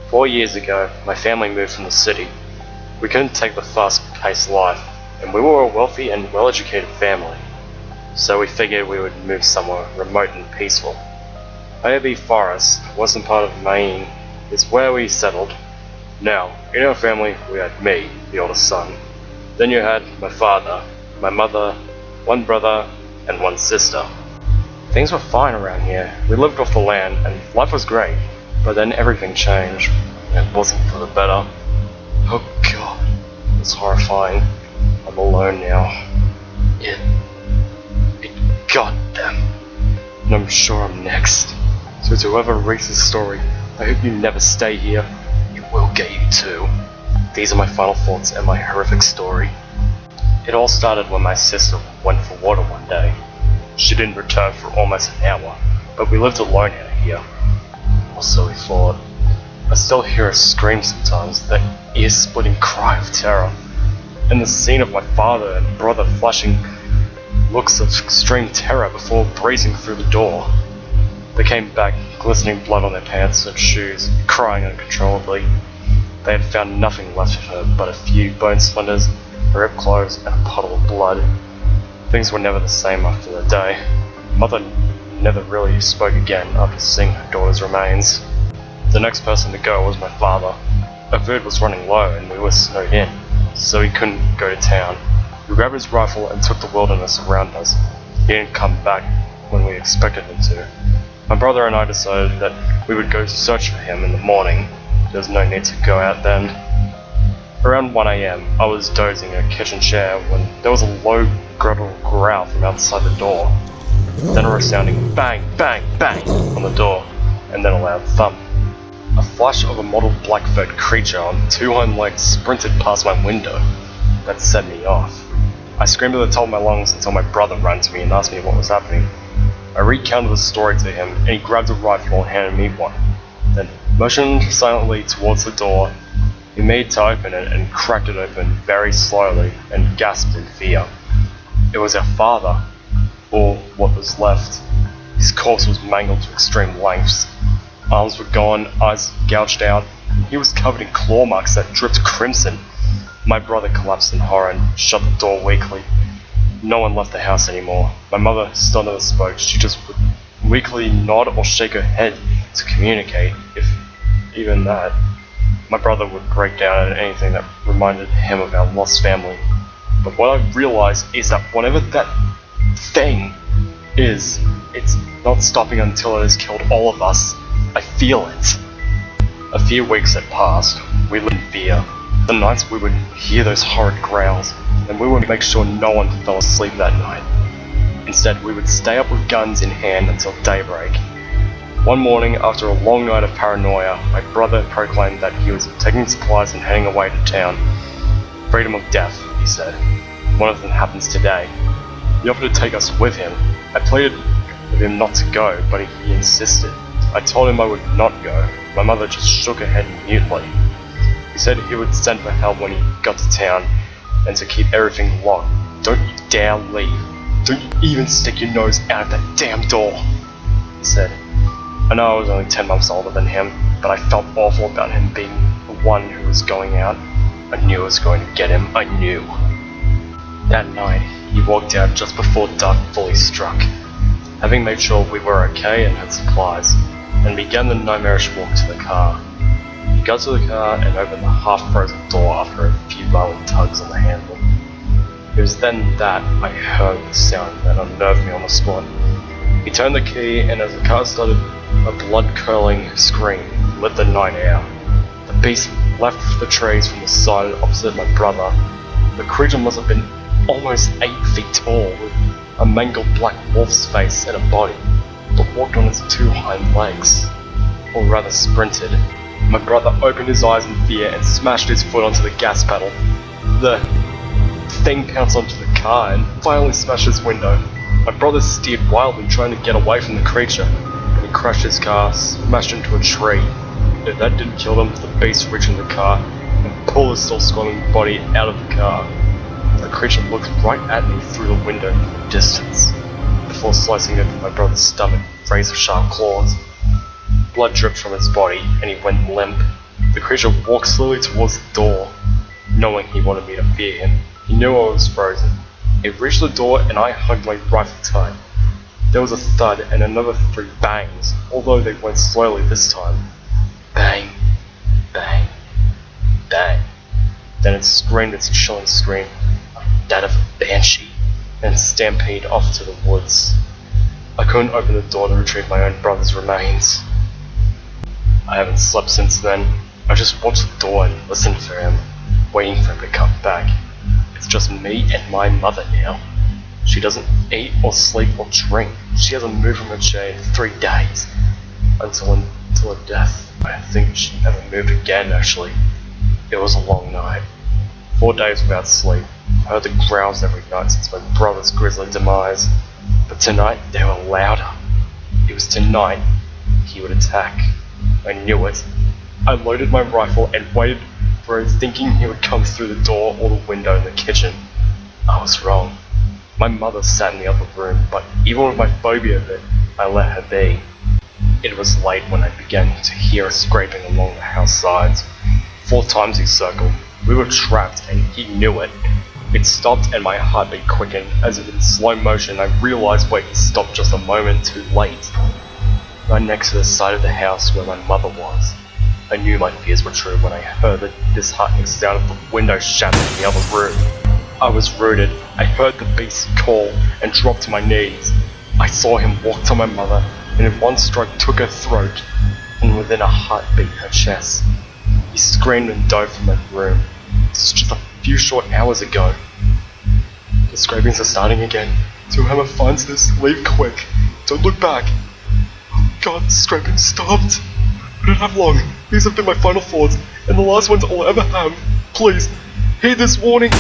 4 years ago, my family moved from the city. We couldn't take the fast-paced life, and we were a wealthy and well-educated family. So we figured we would move somewhere remote and peaceful. Bayabee Forest, western part of Maine, is where we settled. Now, in our family, we had me, the oldest son. Then you had my father, my mother, one brother, and one sister. Things were fine around here. We lived off the land, and life was great. But then everything changed. It wasn't for the better. Oh god, it's horrifying. I'm alone now. It got them. And I'm sure I'm next. So to whoever reads this story, I hope you never stay here. It will get you too. These are my final thoughts and my horrific story. It all started when my sister went for water one day. She didn't return for almost an hour, but we lived alone out here. Or so we thought. I still hear her scream sometimes, that ear-splitting cry of terror, and the scene of my father and brother flashing looks of extreme terror before breezing through the door. They came back, glistening blood on their pants and shoes, crying uncontrollably. They had found nothing left of her but a few bone splinters, ripped clothes, and a puddle of blood. Things were never the same after that day. Mother never really spoke again after seeing her daughter's remains. The next person to go was my father. Our food was running low and we were snowed in, so he couldn't go to town. He grabbed his rifle and took the wilderness around us. He didn't come back when we expected him to. My brother and I decided that we would go search for him in the morning. There was no need to go out then. Around 1 AM, I was dozing in a kitchen chair when there was a low guttural growl from outside the door. Then a resounding bang, bang, bang on the door, and then a loud thump. A flash of a mottled black-furred creature on 2 hind legs sprinted past my window. That set me off. I screamed at the top of my lungs until my brother ran to me and asked me what was happening. I recounted the story to him, and he grabbed a rifle and handed me one. Then motioned silently towards the door. He made to open it and cracked it open very slowly and gasped in fear. It was our father, or what was left. His corpse was mangled to extreme lengths. Arms were gone, eyes gouged out, and he was covered in claw marks that dripped crimson. My brother collapsed in horror and shut the door weakly. No one left the house anymore. My mother still never spoke. She just would weakly nod or shake her head to communicate, if even that. My brother would break down at anything that reminded him of our lost family. But what I realized is that whatever that thing is, it's not stopping until it has killed all of us. I feel it. A few weeks had passed. We lived in fear. The nights we would hear those horrid growls, and we would make sure no one fell asleep that night. Instead, we would stay up with guns in hand until daybreak. One morning, after a long night of paranoia, my brother proclaimed that he was taking supplies and heading away to town. Freedom of death, he said. One of them happens today. He offered to take us with him. I pleaded with him not to go, but he insisted. I told him I would not go. My mother just shook her head mutely. He said he would send for help when he got to town, and to keep everything locked. Don't you dare leave. Don't you even stick your nose out of that damn door, he said. I know I was only 10 months older than him, but I felt awful about him being the one who was going out. I knew I was going to get him. I knew. That night, he walked out just before dark fully struck, having made sure we were okay and had supplies, and began the nightmarish walk to the car. He got to the car and opened the half-frozen door after a few violent tugs on the handle. It was then that I heard the sound that unnerved me on the spot. He turned the key, and as the car started, a blood-curdling scream lit the night air. The beast leapt the trees from the side opposite my brother. The creature must have been almost 8 feet tall, with a mangled black wolf's face and a body, but walked on its 2 hind legs, or rather sprinted. My brother opened his eyes in fear and smashed his foot onto the gas pedal. The thing pounced onto the car and finally smashed his window. My brother steered wildly, trying to get away from the creature, but he crashed his car, smashed into a tree. If that didn't kill them, the beast reached in the car and pulled his still squirming body out of the car. The creature looked right at me through the window from a distance, before slicing into my brother's stomach with razor-sharp claws. Blood dripped from his body, and he went limp. The creature walked slowly towards the door, knowing he wanted me to fear him. He knew I was frozen. It reached the door and I hugged my rifle tight. There was a thud and another 3 bangs, although they went slowly this time. Bang, bang, bang. Then it screamed its chilling scream, that of a banshee, and stampeded off to the woods. I couldn't open the door to retrieve my own brother's remains. I haven't slept since then. I just watched the door and listened for him, waiting for him to come back. It's just me and my mother now. She doesn't eat or sleep or drink. She hasn't moved from her chair in 3 days. Until her death. I think she never moved again, actually. It was a long night. 4 days without sleep. I heard the growls every night since my brother's grisly demise. But tonight, they were louder. It was tonight he would attack. I knew it. I loaded my rifle and waited for it, thinking he would come through the door or the window in the kitchen. I was wrong. My mother sat in the other room, but even with my phobia of it, I let her be. It was late when I began to hear a scraping along the house sides. 4 times he circled. We were trapped and he knew it. It stopped and my heartbeat quickened, as if in slow motion. I realized where he stopped just a moment too late. Right next to the side of the house where my mother was. I knew my fears were true when I heard the disheartening sound of the window shattering in the other room. I was rooted. I heard the beast call and dropped to my knees. I saw him walk to my mother and in one stroke took her throat and within a heartbeat her chest. He screamed and dove from my room. This was just a few short hours ago. The scrapings are starting again. Till Hammer finds this, leave quick. Don't look back. Oh God, the scraping stopped. I don't have long. These have been my final thoughts, and the last ones I'll ever have. Please, heed this warning.